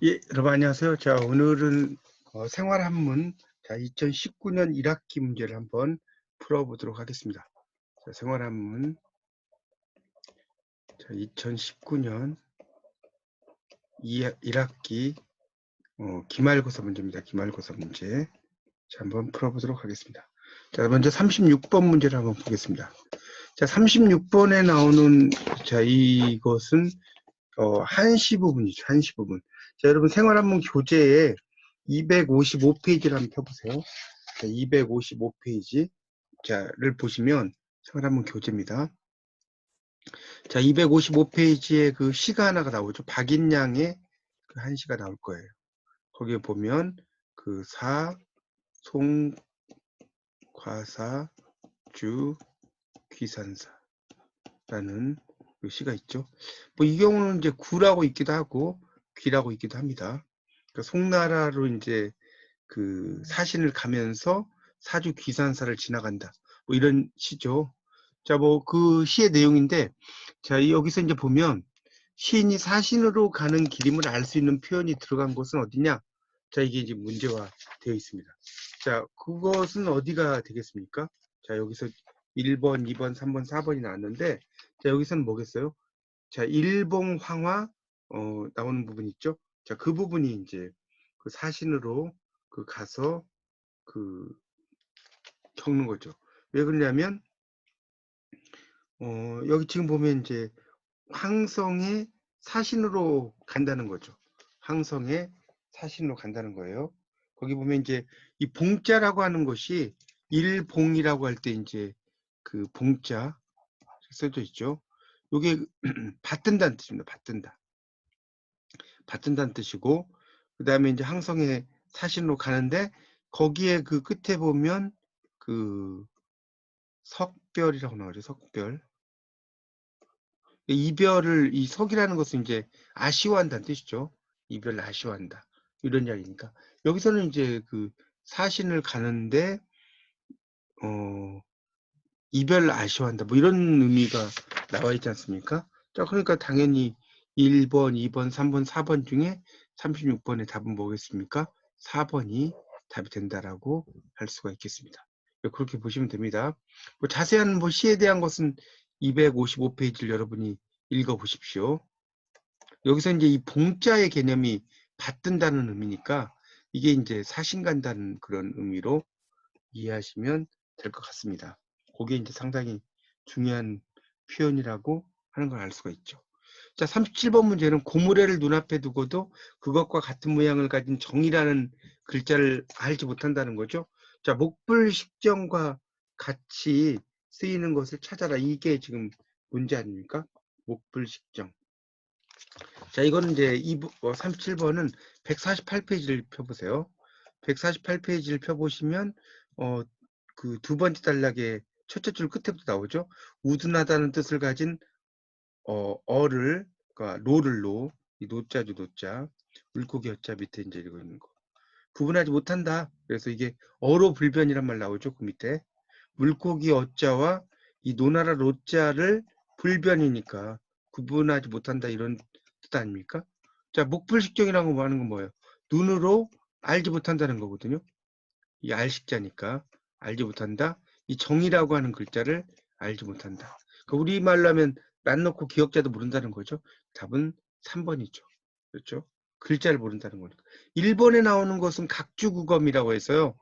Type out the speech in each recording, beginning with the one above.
예, 여러분 안녕하세요. 자, 오늘은 생활 한문 2019년 1학기 문제를 한번 풀어보도록 하겠습니다. 자, 생활 한문 2019년 1학기 기말고사 문제입니다. 기말고사 문제. 자, 한번 풀어보도록 하겠습니다. 자, 먼저 36번 문제를 한번 보겠습니다. 자, 36번에 나오는 이것은 한시 부분이죠. 한시 부분. 자, 여러분 생활 한문 교재에 255페이지를 한번 펴보세요. 255페이지 자를 보시면 생활 한문 교재입니다. 자, 255페이지에 그 시가 하나가 나오죠. 박인양의 그 한시가 나올 거예요. 거기에 보면 그 사, 송, 과사, 주, 귀산사라는 그 시가 있죠. 뭐 이 경우는 이제 구라고 있기도 하고 귀라고 있기도 합니다. 그러니까 송나라로 이제 그 사신을 가면서 사주 귀산사를 지나간다. 뭐 이런 시죠. 자, 뭐 그 시의 내용인데, 자, 여기서 이제 보면 시인이 사신으로 가는 길임을 알 수 있는 표현이 들어간 곳은 어디냐? 자, 이게 이제 문제화 되어 있습니다. 자, 그것은 어디가 되겠습니까? 자, 여기서 1번, 2번, 3번, 4번이 나왔는데, 자, 여기서는 뭐겠어요? 자, 일봉 황화, 나오는 부분 있죠? 자, 그 부분이 이제 그 사신으로 그 가서 그 적는 거죠. 왜 그러냐면, 여기 지금 보면 이제 황성의 사신으로 간다는 거죠. 황성의 사신으로 간다는 거예요. 거기 보면 이제 이 봉자라고 하는 것이 일봉이라고 할 때 이제 그 봉자 써져 있죠. 요게 받든다는 뜻입니다. 받든다. 받든다는 뜻이고, 그 다음에 이제 항성의 사신으로 가는데, 거기에 그 끝에 보면 그 석별이라고 나오죠. 석별. 이별을, 이 석이라는 것은 이제 아쉬워한다는 뜻이죠. 이별을 아쉬워한다. 이런 이야기니까. 여기서는 이제 그 사신을 가는데, 이별을 아쉬워한다. 뭐 이런 의미가 나와 있지 않습니까? 자, 그러니까 당연히 1번, 2번, 3번, 4번 중에 36번의 답은 뭐겠습니까? 4번이 답이 된다라고 할 수가 있겠습니다. 그렇게 보시면 됩니다. 뭐 자세한 뭐 시에 대한 것은 255페이지를 여러분이 읽어보십시오. 여기서 이제 이 봉자의 개념이 받든다는 의미니까 이게 이제 사신 간다는 그런 의미로 이해하시면 될 것 같습니다. 그게 이제 상당히 중요한 표현이라고 하는 걸 알 수가 있죠. 자, 37번 문제는 고무래를 눈앞에 두고도 그것과 같은 모양을 가진 정이라는 글자를 알지 못한다는 거죠. 자, 목불식정과 같이 쓰이는 것을 찾아라. 이게 지금 문제 아닙니까? 목불식정. 자, 이거는 이제 37번은 148페이지를 펴보세요. 148페이지를 펴보시면, 그 두 번째 단락에 첫째 줄 끝에부터 나오죠. 우둔하다는 뜻을 가진, 어를, 그러니까 로를 로, 이 노자죠, 노자. 물고기 어자 밑에 이제 이러고 있는 거. 구분하지 못한다. 그래서 이게 어로 불변이란 말 나오죠, 그 밑에. 물고기 어자와 이 노나라 로자를 불변이니까 구분하지 못한다 이런 뜻 아닙니까? 자, 목불식정이라고 하는 건 뭐예요? 눈으로 알지 못한다는 거거든요. 이 알식자니까 알지 못한다. 이 정이라고 하는 글자를 알지 못한다. 그러니까 우리말로 하면 란 놓고 기억자도 모른다는 거죠. 답은 3번이죠. 그렇죠? 글자를 모른다는 거니까. 1번에 나오는 것은 각주구검이라고 해서요.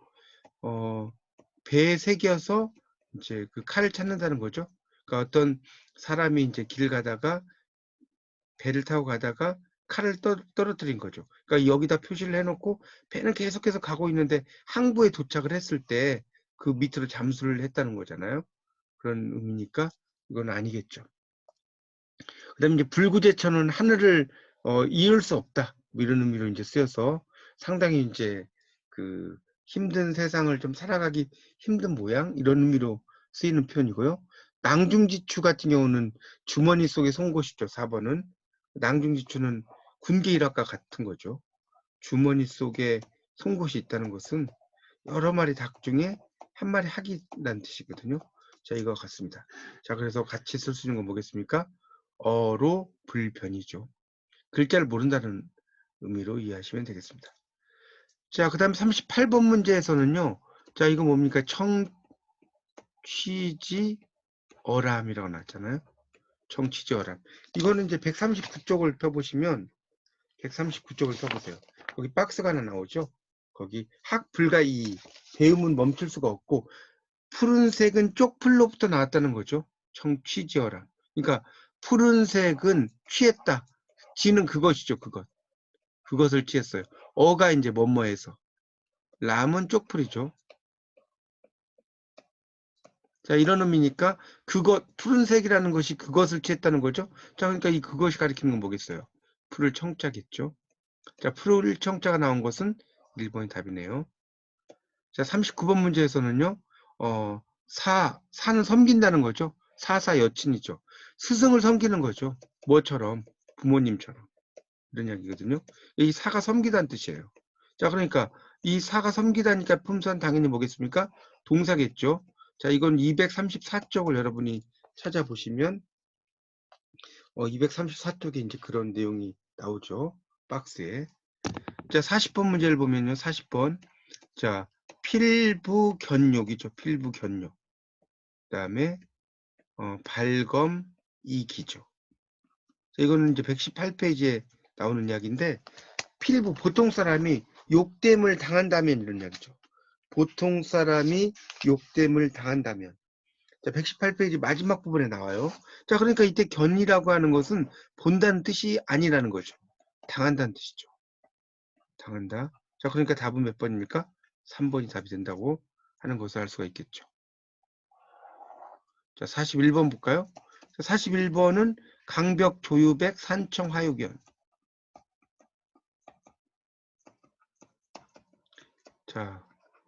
배에 새겨서 이제 그 칼을 찾는다는 거죠. 그러니까 어떤 사람이 이제 길 가다가 배를 타고 가다가 칼을 떨어뜨린 거죠. 그러니까 여기다 표시를 해놓고 배는 계속해서 가고 있는데 항구에 도착을 했을 때 그 밑으로 잠수를 했다는 거잖아요. 그런 의미니까 이건 아니겠죠. 그다음에 이제 불구제천은 하늘을 이을 수 없다. 뭐 이런 의미로 이제 쓰여서 상당히 이제 그 힘든 세상을 좀 살아가기 힘든 모양 이런 의미로 쓰이는 표현이고요. 낭중지추 같은 경우는 주머니 속에 송곳이죠. 4번은 낭중지추는 군계 일학과 같은 거죠. 주머니 속에 송곳이 있다는 것은 여러 마리 닭 중에 한 마리 학이라는 뜻이거든요. 자, 이거 같습니다. 자, 그래서 같이 쓸 수 있는 건 뭐겠습니까? 어로 불변이죠. 글자를 모른다는 의미로 이해하시면 되겠습니다. 자, 그 다음 38번 문제에서는요. 자, 이거 뭡니까? 청취지어람이라고 나왔잖아요. 청취지어람. 이거는 이제 139쪽을 펴보시면 139쪽을 펴보세요. 거기 박스가 하나 나오죠. 거기 학 불가 이 배움은 멈출 수가 없고 푸른색은 쪽풀로부터 나왔다는 거죠. 청취지어람. 그러니까 푸른색은 취했다. 지는 그것이죠. 그것을 취했어요. 어가 이제 뭐뭐해서 람은 쪽풀이죠. 자, 이런 의미니까 푸른색이라는 것이 그것을 취했다는 거죠. 자, 그러니까 이 그것이 가리키는 건 뭐겠어요? 풀을 청자겠죠. 자, 풀을 청자가 나온 것은 1번이 답이네요. 자, 39번 문제에서는요. 사는 섬긴다는 거죠. 사사 여친이죠. 스승을 섬기는 거죠. 뭐처럼? 부모님처럼. 이런 이야기거든요. 이 사가 섬기다는 뜻이에요. 자, 그러니까 이 사가 섬기다니까 품사는 당연히 뭐겠습니까? 동사겠죠. 자, 이건 234쪽을 여러분이 찾아보시면 234쪽에 이제 그런 내용이 나오죠. 박스에. 자, 40번 문제를 보면요. 40번. 자, 필부견욕이죠. 필부견욕. 그다음에 발검이기죠. 자, 이거는 이제 118페이지에 나오는 이야기인데 필부 보통 사람이 욕됨을 당한다면 이런 이야기죠. 보통 사람이 욕됨을 당한다면. 자, 118페이지 마지막 부분에 나와요. 자, 그러니까 이때 견이라고 하는 것은 본다는 뜻이 아니라는 거죠. 당한다는 뜻이죠. 당한다. 자, 그러니까 답은 몇 번입니까? 3번이 답이 된다고 하는 것을 알 수가 있겠죠. 자, 41번 볼까요? 자, 41번은 강벽 조유백 산청 화유견. 자,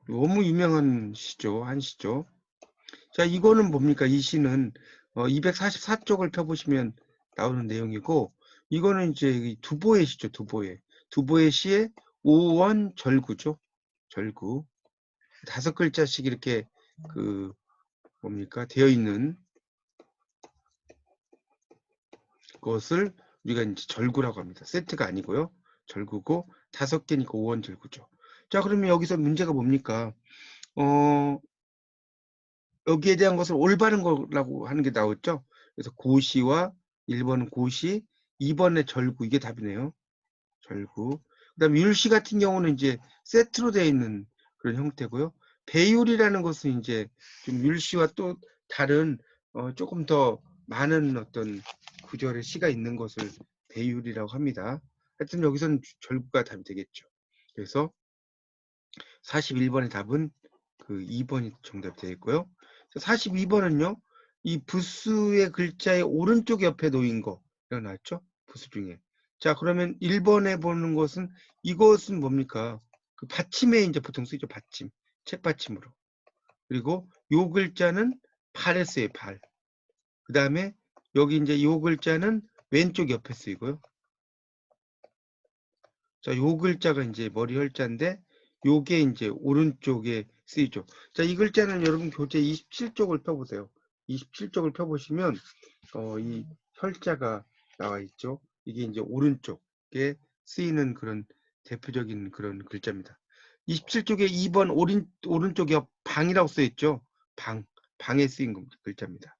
너무 유명한 시죠. 한 시죠. 자, 이거는 뭡니까? 이 시는 244쪽을 펴보시면 나오는 내용이고, 이거는 이제 두보의 시죠. 두보의 시의 오원절구죠. 절구. 5글자씩 이렇게 뭡니까? 되어 있는 것을 우리가 이제 절구라고 합니다. 세트가 아니고요. 절구고 5개니까 오원절구죠. 자, 그러면 여기서 문제가 뭡니까? 여기에 대한 것을 올바른 거라고 하는 게 나왔죠. 그래서 고시와 1번은 고시, 2번에 절구, 이게 답이네요. 절구. 그 다음에 율시 같은 경우는 이제 세트로 되어 있는 그런 형태고요. 배율이라는 것은 이제 좀 율시와 또 다른 조금 더 많은 어떤 구절의 시가 있는 것을 배율이라고 합니다. 하여튼 여기서는 절구가 답이 되겠죠. 그래서 41번의 답은 2번이 정답이 되겠고요. 42번은요. 이 부수의 글자의 오른쪽 옆에 놓인 거 일어났죠? 부수 중에. 자, 그러면 1번에 보는 것은 이것은 뭡니까? 그 받침에 이제 보통 쓰이죠. 받침. 책받침으로. 그리고 요 글자는 발에 쓰여요. 발. 그 다음에 여기 이제 요 글자는 왼쪽 옆에 쓰이고요. 자, 요 글자가 이제 머리 혈자인데 요게 이제 오른쪽에 쓰이죠. 자, 이 글자는 여러분 교재 27쪽을 펴보세요. 27쪽을 펴보시면 이 혈자가 나와 있죠. 이게 이제 오른쪽에 쓰이는 그런 대표적인 그런 글자입니다. 27쪽에 2번 오른쪽에 방이라고 써있죠. 방에 쓰인 글자입니다.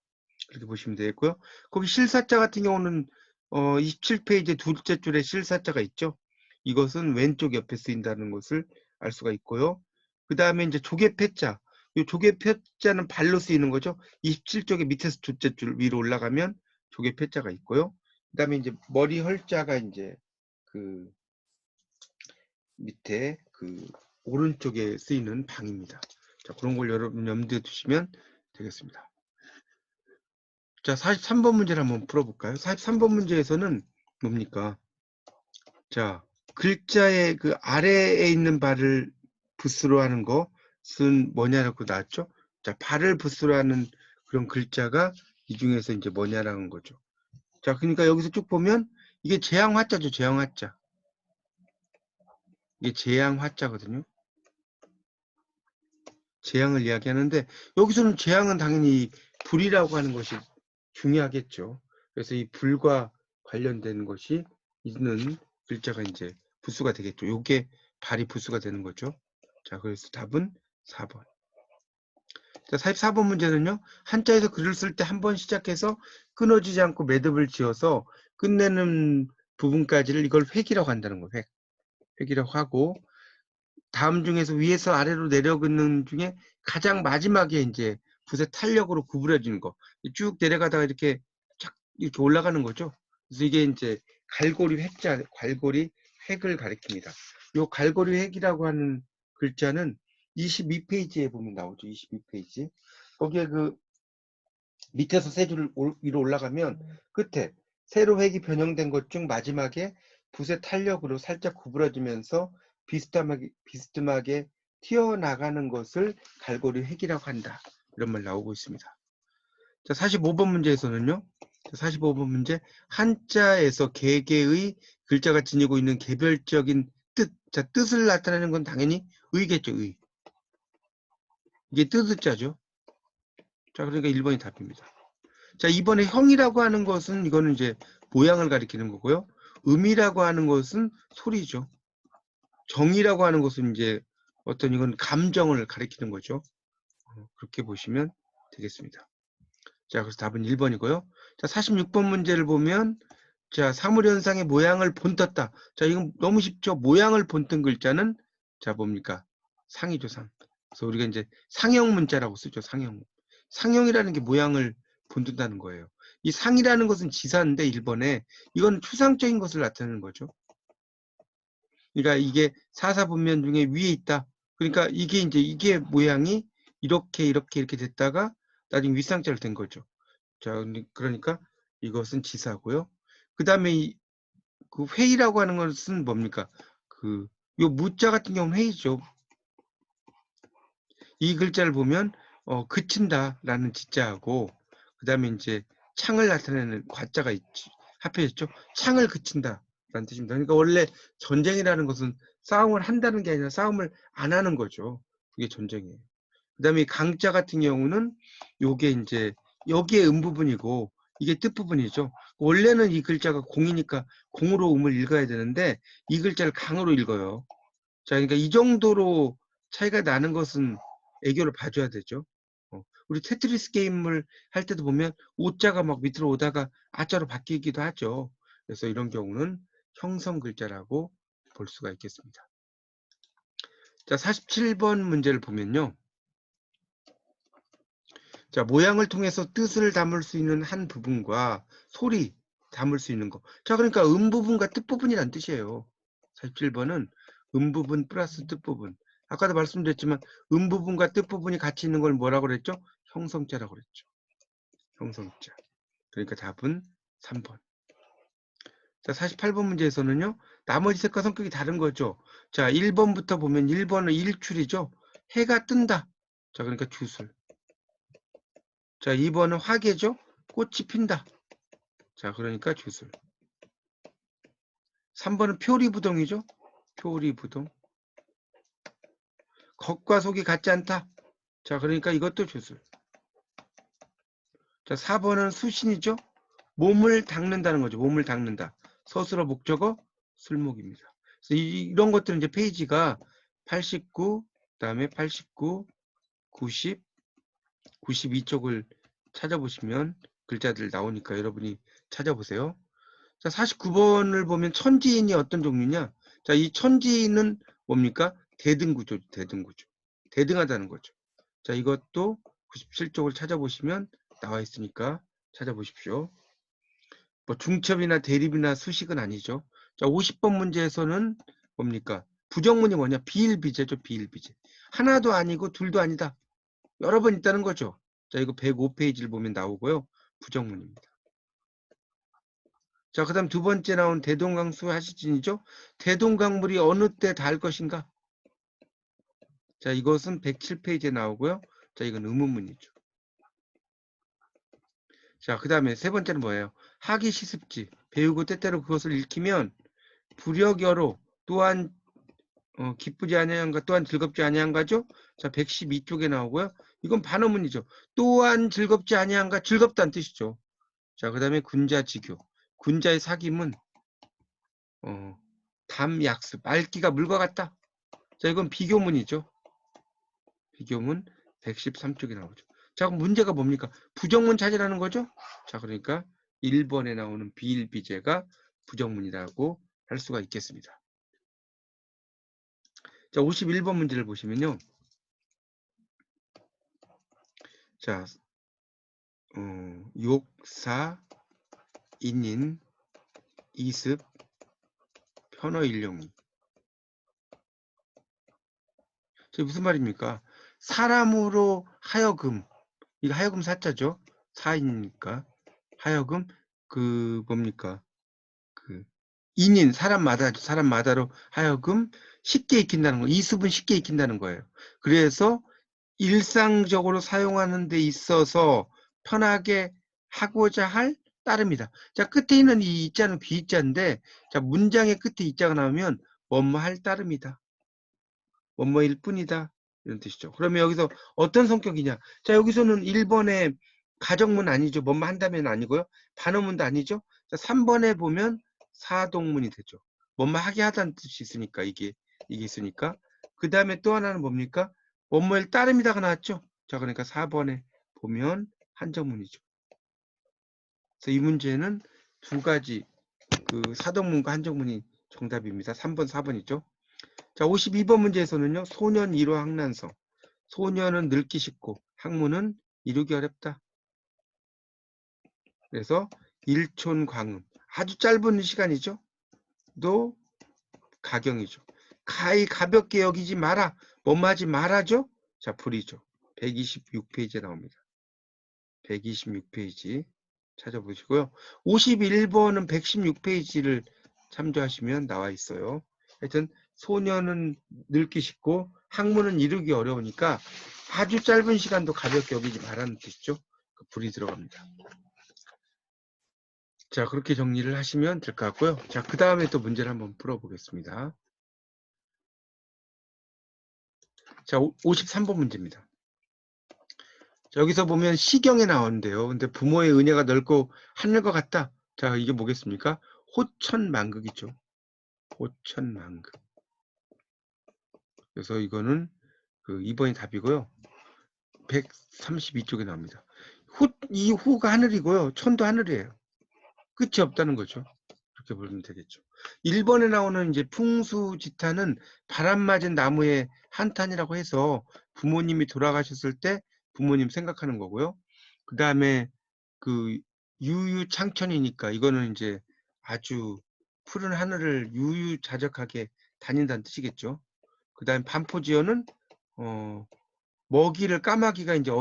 그렇게 보시면 되겠고요. 거기 실사자 같은 경우는 27페이지 둘째 줄에 실사자가 있죠. 이것은 왼쪽 옆에 쓰인다는 것을 알 수가 있고요. 그 다음에 이제 조개패자. 이 조개패자는 발로 쓰이는 거죠. 27쪽에 밑에서 둘째 줄 위로 올라가면 조개패자가 있고요. 그 다음에 이제 머리 헐자가 이제 그 밑에 오른쪽에 쓰이는 방입니다. 자, 그런 걸 여러분 염두에 두시면 되겠습니다. 자, 43번 문제를 한번 풀어볼까요? 43번 문제에서는 뭡니까? 자, 글자의 그 아래에 있는 발을 붓으로 하는 것은 뭐냐라고 나왔죠? 자, 발을 붓으로 하는 그런 글자가 이 중에서 이제 뭐냐라는 거죠. 자, 그러니까 여기서 쭉 보면 이게 재앙화자죠, 재앙화자. 이게 재앙화자거든요. 재앙을 이야기하는데 여기서는 재앙은 당연히 불이라고 하는 것이 중요하겠죠. 그래서 이 불과 관련된 것이 있는 글자가 이제 부수가 되겠죠. 요게 발이 부수가 되는 거죠. 자, 그래서 답은 4번. 자, 44번 문제는요. 한자에서 글을 쓸 때 한 번 시작해서 끊어지지 않고 매듭을 지어서 끝내는 부분까지를 이걸 획이라고 한다는 거예요. 획이라고 하고, 다음 중에서 위에서 아래로 내려 긋는 중에 가장 마지막에 이제 붓의 탄력으로 구부려지는 거. 쭉 내려가다가 이렇게 착 이렇게 올라가는 거죠. 그래서 이게 이제 갈고리 획자, 갈고리 획을 가리킵니다. 요 갈고리 획이라고 하는 글자는 22페이지에 보면 나오죠. 22페이지. 거기에 그 밑에서 세 줄 위로 올라가면 끝에 세로 획이 변형된 것 중 마지막에 붓의 탄력으로 살짝 구부러지면서 비스듬하게 튀어나가는 것을 갈고리 획이라고 한다. 이런 말 나오고 있습니다. 자, 45번 문제에서는요. 45번 문제, 한자에서 개개의 글자가 지니고 있는 개별적인 뜻. 자, 뜻을 나타내는 건 당연히 의겠죠. 의. 이게 뜻자죠. 자, 그러니까 1번이 답입니다. 자, 이번에 형이라고 하는 것은 이거는 이제 모양을 가리키는 거고요. 음이라고 하는 것은 소리죠. 정이라고 하는 것은 이제 어떤 이건 감정을 가리키는 거죠. 그렇게 보시면 되겠습니다. 자, 그래서 답은 1번이고요. 자, 46번 문제를 보면 자, 사물현상의 모양을 본떴다. 자, 이건 너무 쉽죠. 모양을 본뜬 글자는 자, 뭡니까? 상이죠, 상. 그래서 우리가 이제 상형 문자라고 쓰죠, 상형. 상형이라는 게 모양을 본뜬다는 거예요. 이 상이라는 것은 지사인데 1번에 이건 추상적인 것을 나타내는 거죠. 그러니까 이게 사사분면 중에 위에 있다. 그러니까 이게 이제 이게 모양이 이렇게 됐다가 나중에 윗상자로 된 거죠. 자, 그러니까 이것은 지사고요. 그 다음에 그 회의라고 하는 것은 뭡니까? 요 무자 같은 경우는 회의죠. 이 글자를 보면 그친다라는 지자하고 그 다음에 이제 창을 나타내는 과자가 합해졌죠. 창을 그친다라는 뜻입니다. 그러니까 원래 전쟁이라는 것은 싸움을 한다는 게 아니라 싸움을 안 하는 거죠. 그게 전쟁이에요. 그 다음에 강자 같은 경우는 요게 이제 여기에 부분이고 이게 뜻 부분이죠. 원래는 이 글자가 공이니까 공으로 음을 읽어야 되는데 이 글자를 강으로 읽어요. 자, 그러니까 이 정도로 차이가 나는 것은 애교를 봐줘야 되죠. 우리 테트리스 게임을 할 때도 보면 오자가 막 밑으로 오다가 아자로 바뀌기도 하죠. 그래서 이런 경우는 형성 글자라고 볼 수가 있겠습니다. 자, 47번 문제를 보면요. 자, 모양을 통해서 뜻을 담을 수 있는 한 부분과 소리 담을 수 있는 거. 자, 그러니까 부분과 뜻 부분이란 뜻이에요. 47번은 부분 플러스 뜻 부분. 아까도 말씀드렸지만 부분과 뜻 부분이 같이 있는 걸 뭐라고 그랬죠? 형성자라고 그랬죠. 형성자. 그러니까 답은 3번. 자, 48번 문제에서는요. 나머지 색과 성격이 다른 거죠. 자, 1번부터 보면 1번은 일출이죠. 해가 뜬다. 자, 그러니까 주술. 자, 2번은 화개죠. 꽃이 핀다. 자, 그러니까 주술. 3번은 표리부동이죠. 표리부동. 겉과 속이 같지 않다. 자, 그러니까 이것도 주술. 자, 4번은 수신이죠. 몸을 닦는다는 거죠. 몸을 닦는다. 서술어 목적어 술목입니다. 그래서 이런 것들은 이제 페이지가 89, 그다음에 89, 90, 92쪽을 찾아보시면 글자들 나오니까 여러분이 찾아보세요. 자, 49번을 보면 천지인이 어떤 종류냐? 자, 이 천지인은 뭡니까? 대등구조, 대등구조. 대등하다는 거죠. 자, 이것도 97쪽을 찾아보시면 나와 있으니까 찾아보십시오. 뭐 중첩이나 대립이나 수식은 아니죠. 자, 50번 문제에서는 뭡니까? 부정문이 뭐냐? 비일비재죠, 비일비재. 하나도 아니고 둘도 아니다. 여러 번 있다는 거죠. 자, 이거 105페이지를 보면 나오고요. 부정문입니다. 자, 그 다음 두 번째 나온 대동강수 하시진이죠. 대동강물이 어느 때 닿을 것인가? 자, 이것은 107페이지에 나오고요. 자, 이건 의문문이죠. 자, 그 다음에 세 번째는 뭐예요? 하기 시습지. 배우고 때때로 그것을 읽히면 불역여로 또한 기쁘지 아니한가 또한 즐겁지 아니한가죠? 자, 112쪽에 나오고요. 이건 반어문이죠. 또한 즐겁지 아니한가 즐겁다는 뜻이죠. 자, 그 다음에 군자지교. 군자의 사귐은 담약수, 맑기가 물과 같다. 자, 이건 비교문이죠. 비교문 113쪽에 나오죠. 자, 그럼 문제가 뭡니까? 부정문 찾으라는 거죠? 자, 그러니까 1번에 나오는 비일비재가 부정문이라고 할 수가 있겠습니다. 자, 51번 문제를 보시면요. 자, 욕사, 인인, 이습, 편어일용이. 저 무슨 말입니까? 사람으로 하여금, 이거 하여금 사자죠? 사인이니까. 하여금, 뭡니까? 인인, 사람마다로 하여금 쉽게 익힌다는 거. 이습은 쉽게 익힌다는 거예요. 그래서 일상적으로 사용하는 데 있어서 편하게 하고자 할 따름이다. 자, 끝에 있는 이 이자는 비이자인데, 자, 문장의 끝에 이자가 나오면 뭐뭐 할 따름이다. 뭐뭐일 뿐이다. 이런 뜻이죠. 그러면 여기서 어떤 성격이냐? 자, 여기서는 1번에 가정문 아니죠. 뭐뭐 한다면 아니고요. 반어문도 아니죠. 자, 3번에 보면 사동문이 되죠. 뭐뭐 하게 하다는 뜻이 있으니까 이게 있으니까. 그 다음에 또 하나는 뭡니까? 뭐뭐일 따름이다가 나왔죠. 자, 그러니까 4번에 보면 한정문이죠. 그래서 이 문제는 두 가지 사동문과 한정문이 정답입니다. 3번, 4번이죠. 자, 52번 문제에서는요. 소년 1호 학난성. 소년은 늙기 쉽고 학문은 이루기 어렵다. 그래서 일촌광음. 아주 짧은 시간이죠. 또 가경이죠. 가볍게 여기지 마라. 뭐뭐 하지 말아죠. 자, 불이죠. 126페이지에 나옵니다. 126페이지 찾아보시고요. 51번은 116페이지를 참조하시면 나와 있어요. 하여튼 소년은 늙기 쉽고 학문은 이루기 어려우니까 아주 짧은 시간도 가볍게 여기지 말라는 뜻이죠. 불이 들어갑니다. 자, 그렇게 정리를 하시면 될 것 같고요. 자, 그 다음에 또 문제를 한번 풀어보겠습니다. 자, 53번 문제입니다. 자, 여기서 보면 시경에 나오는데요. 근데 부모의 은혜가 넓고 하늘과 같다. 자, 이게 뭐겠습니까? 호천만극이죠. 호천만극. 그래서 이거는 2번이 답이고요. 132쪽에 나옵니다. 이 후가 하늘이고요. 천도 하늘이에요. 끝이 없다는 거죠. 그렇게 보면 되겠죠. 1번에 나오는 이제 풍수지탄은 바람 맞은 나무의 한탄이라고 해서 부모님이 돌아가셨을 때 부모님 생각하는 거고요. 그 다음에 유유창천이니까 이거는 이제 아주 푸른 하늘을 유유자적하게 다닌다는 뜻이겠죠. 그 다음에 반포지어는 먹이를 까마귀가 이제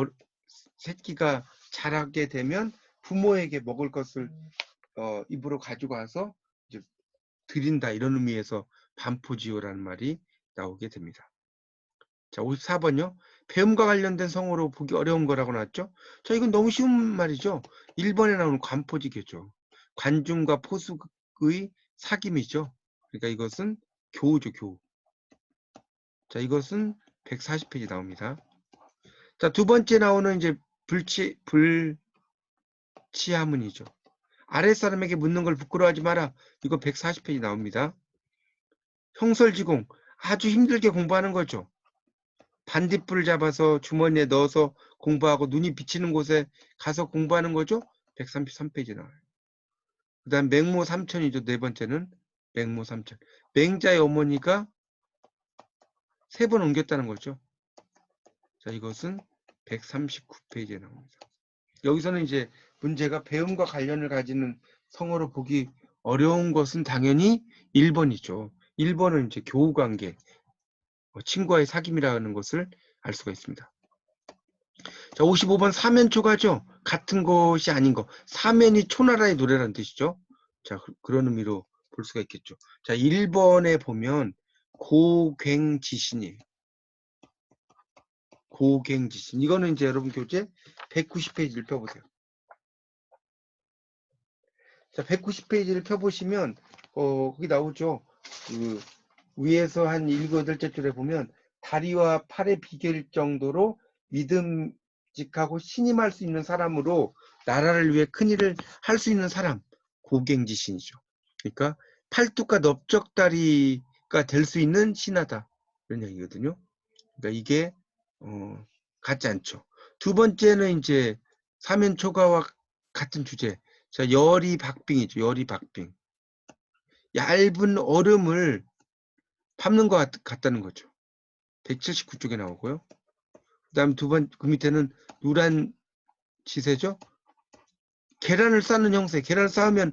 새끼가 자라게 되면 부모에게 먹을 것을 입으로 가지고 와서 이제 드린다 이런 의미에서 반포지어라는 말이 나오게 됩니다. 자, 54번요. 배움과 관련된 성어로 보기 어려운 거라고 나왔죠. 자, 이건 너무 쉬운 말이죠. 1번에 나오는 관포지교죠. 관중과 포숙의 사귐이죠. 그러니까 이것은 교우죠, 교우. 자, 이것은 140페이지 나옵니다. 자, 두 번째 나오는 이제 불치하문이죠. 아랫사람에게 묻는 걸 부끄러워하지 마라. 이거 140페이지 나옵니다. 형설지공, 아주 힘들게 공부하는 거죠. 반딧불을 잡아서 주머니에 넣어서 공부하고 눈이 비치는 곳에 가서 공부하는 거죠. 133페이지 나와요. 그 다음 맹모 삼천이죠. 네 번째는 맹모 삼천. 맹자의 어머니가 3번 옮겼다는 거죠. 자, 이것은 139페이지에 나옵니다. 여기서는 이제 문제가 배움과 관련을 가지는 성어로 보기 어려운 것은 당연히 1번이죠. 1번은 이제 교우관계, 친구와의 사귐이라는 것을 알 수가 있습니다. 자, 55번 사면초가죠. 같은 것이 아닌 거. 사면이 초나라의 노래라는 뜻이죠. 자, 그런 의미로 볼 수가 있겠죠. 자, 1번에 보면 고갱지신이에요. 고갱지신. 이거는 이제 여러분 교재 190페이지를 펴보세요. 자, 190페이지를 펴보시면 거기 나오죠. 위에서 한 7, 8째 줄에 보면 다리와 팔의 비결일 정도로 믿음직하고 신임할 수 있는 사람으로 나라를 위해 큰일을 할 수 있는 사람, 고갱지신이죠. 그러니까 팔뚝과 넓적다리가 될 수 있는 신하다. 이런 얘기거든요. 그러니까 이게 같지 않죠. 두 번째는 이제 사면초가와 같은 주제. 자, 열이박빙이죠. 열이박빙. 얇은 얼음을 밟는 것 같다는 거죠. 179쪽에 나오고요. 그 다음 그 밑에는 누란 지세죠. 계란을 쌓는 형태. 계란을 쌓으면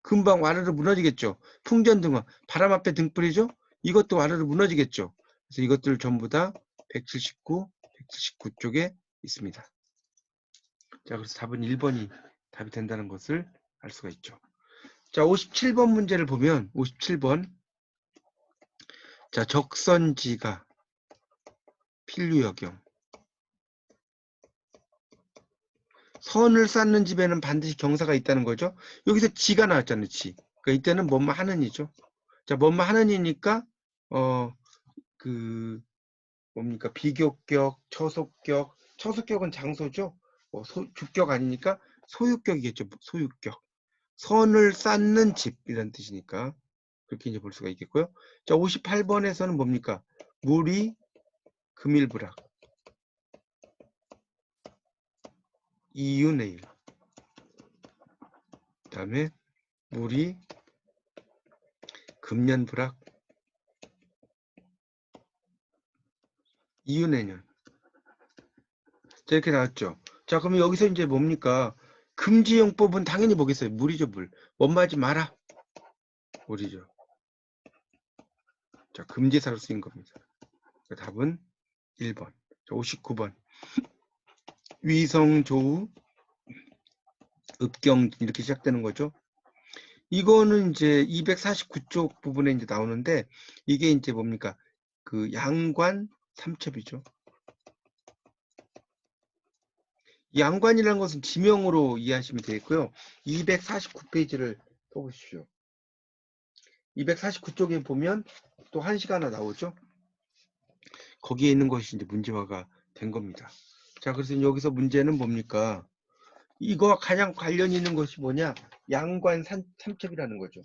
금방 와르르 무너지겠죠. 풍전등화. 바람 앞에 등불이죠. 이것도 와르르 무너지겠죠. 그래서 이것들 전부 다 179, 179쪽에 있습니다. 자, 그래서 답은 1번이 답이 된다는 것을 알 수가 있죠. 자, 57번 문제를 보면 57번. 자, 적선지가 필류역용. 선을 쌓는 집에는 반드시 경사가 있다는 거죠. 여기서 지가 나왔잖아요. 지. 그러니까 이때는 뭐뭐 하는이죠. 자, 뭐뭐 하는이니까 뭡니까? 비교격, 처속격. 처속격은 장소죠. 주격 아니니까 소유격이겠죠. 소유격. 선을 쌓는 집 이런 뜻이니까 그렇게 이제 볼 수가 있겠고요. 자, 58번에서는 뭡니까? 물이 금일불락. 이유내일. 그 다음에 물이 금년불락. 이유내년. 자, 이렇게 나왔죠. 자, 그러면 여기서 이제 뭡니까? 금지용법은 당연히 뭐겠어요? 물이죠, 물. 원마지 마라. 물이죠. 자, 금지사로 쓰인 겁니다. 답은 1번. 자, 59번. 위성조우, 읍경 이렇게 시작되는 거죠. 이거는 이제 249쪽 부분에 이제 나오는데 이게 이제 뭡니까? 그 양관 삼첩이죠. 양관이라는 것은 지명으로 이해하시면 되겠고요. 249페이지를 펴보십시오. 249쪽에 보면 또 한시가 하나 나오죠. 거기에 있는 것이 이제 문제화가 된 겁니다. 자, 그래서 여기서 문제는 뭡니까? 이거와 가장 관련 있는 것이 뭐냐? 양관 삼첩이라는 거죠.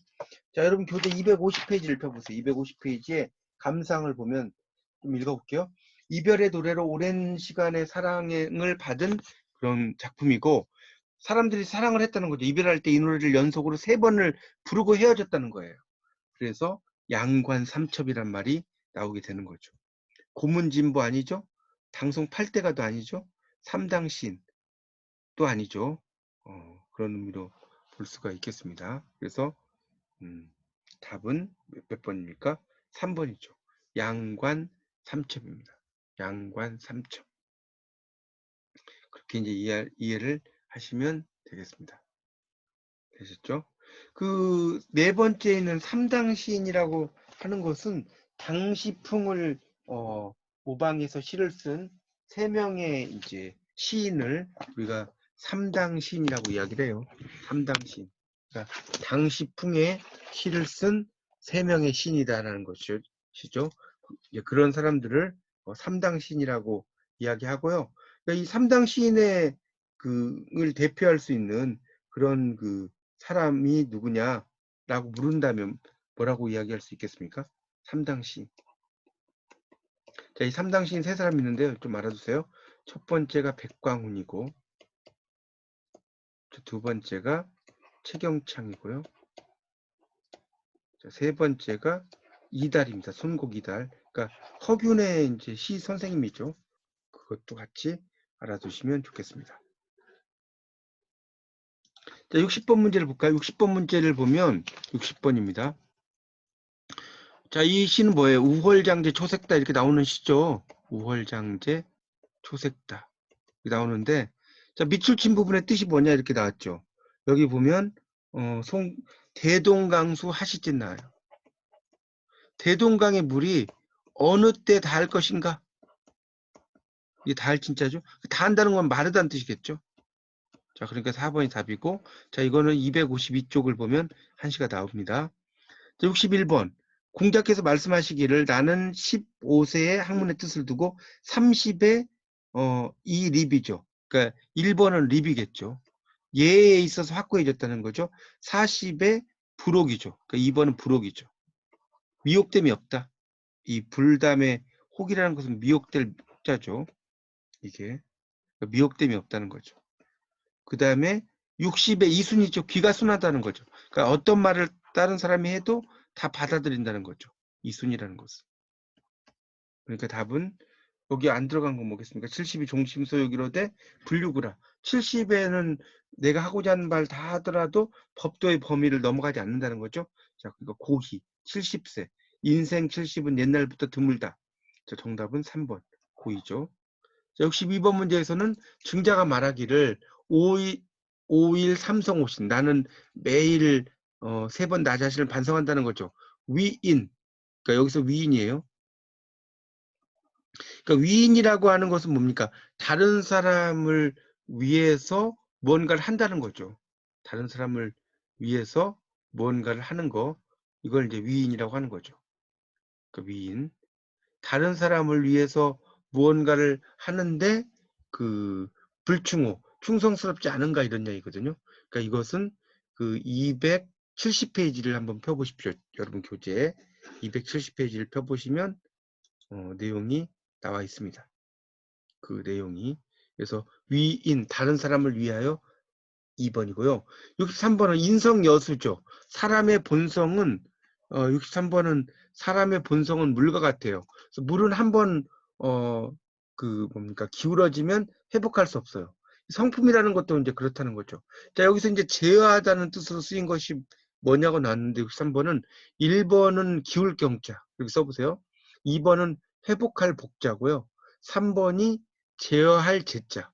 자, 여러분 교재 250페이지를 펴보세요. 250페이지에 감상을 보면 좀 읽어볼게요. 이별의 노래로 오랜 시간의 사랑을 받은 그런 작품이고 사람들이 사랑을 했다는 거죠. 이별할 때 이 노래를 연속으로 3번을 부르고 헤어졌다는 거예요. 그래서 양관 삼첩이란 말이 나오게 되는 거죠. 고문진보 아니죠? 당송 8대가도 아니죠? 삼당시인도 아니죠. 그런 의미로 볼 수가 있겠습니다. 그래서 답은 몇 번입니까? 3번이죠. 양관 삼첩입니다. 양관 삼첩. 그렇게 이제 이해를 하시면 되겠습니다. 되셨죠? 그 네 번째는 삼당시인이라고 하는 것은 당시풍을 모방해서 시를 쓴 3명의 이제 시인을 우리가 삼당시인이라고 이야기를 해요. 삼당시인. 그러니까 당시풍의 시를 쓴 3명의 시인이다라는 것이죠. 그런 사람들을 삼당시인이라고 이야기하고요. 그러니까 이 삼당시인의 을 대표할 수 있는 그런 사람이 누구냐라고 물은다면 뭐라고 이야기할 수 있겠습니까? 삼당시인. 자, 이 삼당시인 3사람 있는데요. 좀 알아두세요. 첫 번째가 백광훈이고, 두 번째가 최경창이고요. 자, 세 번째가 이달입니다. 손곡 이달. 그러니까 허균의 이제 시 선생님이죠. 그것도 같이 알아두시면 좋겠습니다. 자, 60번 문제를 볼까요? 60번 문제를 보면 60번입니다. 자, 이 시는 뭐예요? 우월장제 초색다 이렇게 나오는 시죠. 우월장제 초색다 이렇게 나오는데, 자, 밑줄 친 부분의 뜻이 뭐냐 이렇게 나왔죠. 여기 보면 대동강수 하시진 나와요. 대동강의 물이 어느 때 닿을 것인가? 이게 닿을 진짜죠. 닿는다는 건 마르다는 뜻이겠죠. 자, 그러니까 4번이 답이고, 자, 이거는 252쪽을 보면 한시가 나옵니다. 자, 61번. 공자께서 말씀하시기를 나는 15세의 학문의 뜻을 두고 30에 이 립이죠. 그러니까 1번은 립이겠죠. 예에 있어서 확고해졌다는 거죠. 40에 불혹이죠. 그러니까 2번은 불혹이죠. 미혹됨이 없다. 이 불담의 혹이라는 것은 미혹될 혹자죠. 이게 그러니까 미혹됨이 없다는 거죠. 그 다음에 60의 이순이죠. 귀가 순하다는 거죠. 그러니까 어떤 말을 다른 사람이 해도 다 받아들인다는 거죠. 이순이라는 것은. 그러니까 답은 여기 안 들어간 거 뭐겠습니까? 70이 종심소유기로 돼 불류구라. 70에는 내가 하고자 하는 말 다 하더라도 법도의 범위를 넘어가지 않는다는 거죠. 자, 그러니까 고희 70세. 인생 70은 옛날부터 드물다. 자, 정답은 3번 고희죠. 자, 62번 문제에서는 증자가 말하기를 5일 삼성오신 나는 매일 3번 나 자신을 반성한다는 거죠. 위인. 그러니까 여기서 위인이에요. 그러니까 위인이라고 하는 것은 뭡니까? 다른 사람을 위해서 무언가를 한다는 거죠. 다른 사람을 위해서 무언가를 하는 거. 이걸 이제 위인이라고 하는 거죠. 그 위인. 다른 사람을 위해서 무언가를 하는데 그 불충호, 충성스럽지 않은가 이런 얘기거든요. 그러니까 이것은 그 270페이지를 한번 펴보십시오. 여러분 교재 270페이지를 펴보시면 내용이 나와 있습니다. 그 내용이. 그래서 위인, 다른 사람을 위하여 2번이고요. 63번은 인성여수죠. 사람의 본성은 63번은 사람의 본성은 물과 같아요. 그래서 물은 한번 그 뭡니까 기울어지면 회복할 수 없어요. 성품이라는 것도 이제 그렇다는 거죠. 자, 여기서 이제 제어하다는 뜻으로 쓰인 것이 뭐냐고 나왔는데 63번은 1번은 기울 경자 이렇게 써보세요. 2번은 회복할 복자고요. 3번이 제어할 제자.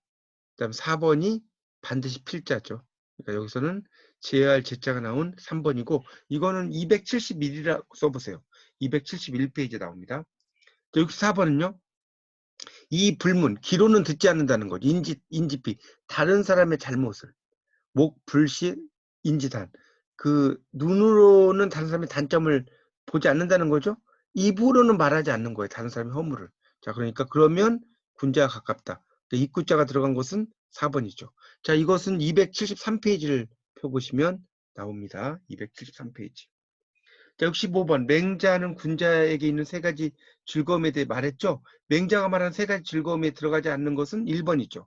그다음 4번이 반드시 필자죠. 그러니까 여기서는 제어할 제자가 나온 3번이고 이거는 271이라고 써보세요. 271페이지에 나옵니다. 64번은요. 이 불문, 기로는 듣지 않는다는 거죠. 인지피, 다른 사람의 잘못을. 목, 불시, 인지단. 그 눈으로는 다른 사람의 단점을 보지 않는다는 거죠. 입으로는 말하지 않는 거예요. 다른 사람의 허물을. 자, 그러니까 그러면 군자가 가깝다. 입구자가 들어간 것은 4번이죠. 자, 이것은 273페이지를 펴보시면 나옵니다. 273페이지. 자, 65번. 맹자는 군자에게 있는 세 가지 즐거움에 대해 말했죠. 맹자가 말한 세 가지 즐거움에 들어가지 않는 것은 1번이죠.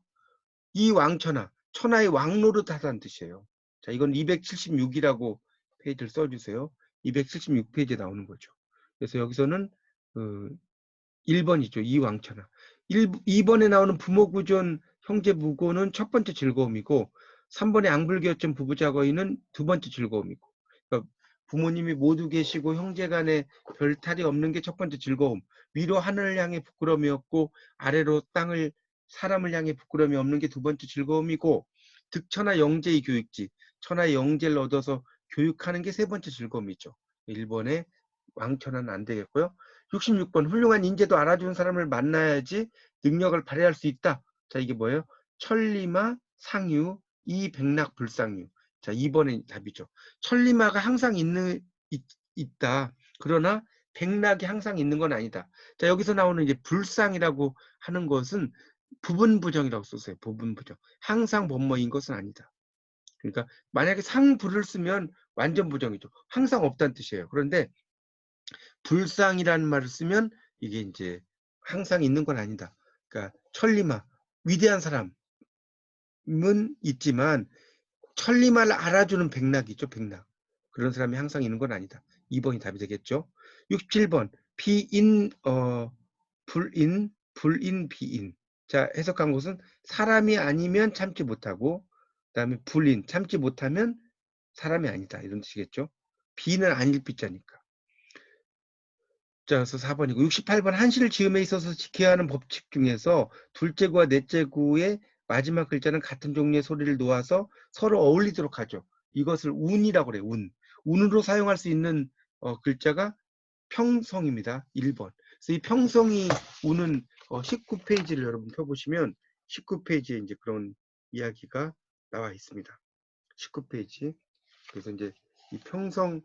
이 왕천하, 천하의 왕노릇하다는 뜻이에요. 자, 이건 276이라고 페이지를 써주세요. 276페이지에 나오는 거죠. 그래서 여기서는 1번이죠. 이 왕천하. 2번에 나오는 부모구존 형제무고는 첫 번째 즐거움이고 3번의 앙불교점 부부자거이는 두 번째 즐거움이고 그러니까 부모님이 모두 계시고 형제간에 별 탈이 없는 게 첫 번째 즐거움. 위로 하늘을 향해 부끄러움이 없고 아래로 땅을 사람을 향해 부끄러움이 없는 게 두 번째 즐거움이고 득천하 영재의 교육지. 천하의 영재를 얻어서 교육하는 게 세 번째 즐거움이죠. 1번에 왕천하는 안 되겠고요. 66번 훌륭한 인재도 알아주는 사람을 만나야지 능력을 발휘할 수 있다. 자, 이게 뭐예요? 천리마, 상유, 이백락, 불상유. 자, 2번의 답이죠. 천리마가 항상 있다. 그러나 백락이 항상 있는 건 아니다. 자, 여기서 나오는 이제 불상이라고 하는 것은 부분부정이라고 썼어요. 부분부정. 항상 뭐뭐인 것은 아니다. 그러니까 만약에 상부를 쓰면 완전 부정이죠. 항상 없다는 뜻이에요. 그런데 불상이라는 말을 쓰면 이게 이제 항상 있는 건 아니다. 그러니까 천리마, 위대한 사람은 있지만 천리마를 알아주는 백락이죠. 백락. 그런 사람이 항상 있는 건 아니다. 2번이 답이 되겠죠. 67번 불인, 비인. 자, 해석한 것은 사람이 아니면 참지 못하고 그다음에 불인, 참지 못하면 사람이 아니다. 이런 뜻이겠죠. 비는 아닐 비자니까. 자, 그래서 4번이고 68번 한시를 지음에 있어서 지켜야 하는 법칙 중에서 둘째 구와 넷째 구의 마지막 글자는 같은 종류의 소리를 놓아서 서로 어울리도록 하죠. 이것을 운이라고 그래요. 운. 운으로 사용할 수 있는 글자가 평성입니다. 1번. 그래서 이 평성이 운은 19페이지를 여러분 펴보시면 19페이지에 이제 그런 이야기가 나와 있습니다. 19페이지. 그래서 이제 이 평성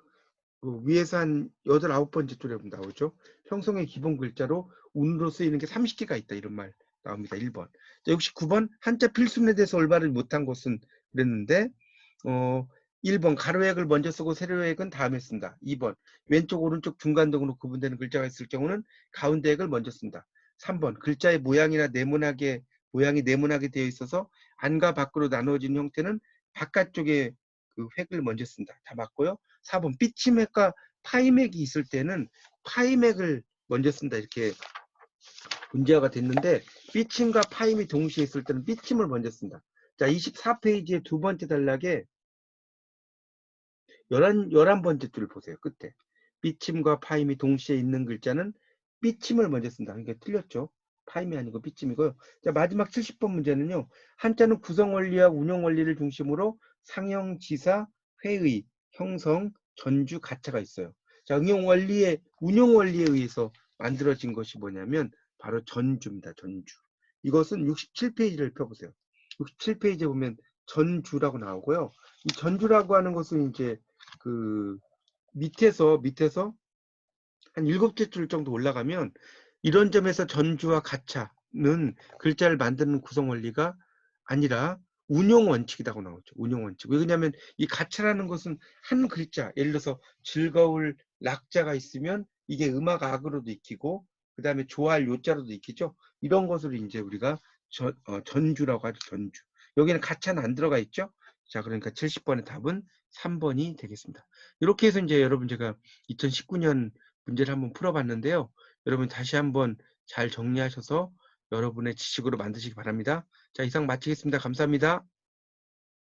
그 위에서 한 8, 9번째 줄에 나오죠. 평성의 기본 글자로 운으로 쓰이는 게 30개가 있다. 이런 말 나옵니다. 1번. 자, 69번 한자 필순에 대해서 올바르지 못한 것은 그랬는데 1번 가로획을 먼저 쓰고 세로획은 다음에 쓴다. 2번 왼쪽 오른쪽 중간 등으로 구분되는 글자가 있을 경우는 가운데 획을 먼저 쓴다. 3번 글자의 모양이나 모양이 네모나게 되어 있어서 안과 밖으로 나누어진 형태는 바깥쪽에 그 획을 먼저 쓴다. 다 맞고요. 4번 삐침획과 파임획이 있을 때는 파임획을 먼저 쓴다. 이렇게 문제가 됐는데 삐침과 파임이 동시에 있을 때는 삐침을 먼저 쓴다. 자, 24페이지의 두 번째 단락에 11번째 줄을 보세요. 끝에. 삐침과 파임이 동시에 있는 글자는 삐침을 먼저 쓴다. 그러니까 틀렸죠. 파임이 아니고 삐침이고요. 자, 마지막 70번 문제는요. 한자는 구성원리와 운용원리를 중심으로 상형지사, 회의, 형성, 전주, 가차가 있어요. 자, 운용원리에 의해서 만들어진 것이 뭐냐면 바로 전주입니다. 전주. 이것은 67페이지를 펴보세요. 67페이지에 보면 전주라고 나오고요. 이 전주라고 하는 것은 이제 그 밑에서 한 7째 줄 정도 올라가면 이런 점에서 전주와 가차는 글자를 만드는 구성 원리가 아니라 운용 원칙이라고 나오죠. 운용 원칙. 왜냐하면 이 가차라는 것은 한 글자, 예를 들어서 즐거울 낙자가 있으면 이게 음악 악으로도 익히고 그 다음에 좋아할 요자로도 익히죠. 이런 것을 이제 우리가 전주라고 하죠. 전주. 여기는 가차는 안 들어가 있죠. 자, 그러니까 70번의 답은 3번이 되겠습니다. 이렇게 해서 이제 여러분 제가 2019년 문제를 한번 풀어봤는데요. 여러분 다시 한번 잘 정리하셔서 여러분의 지식으로 만드시기 바랍니다. 자, 이상 마치겠습니다. 감사합니다.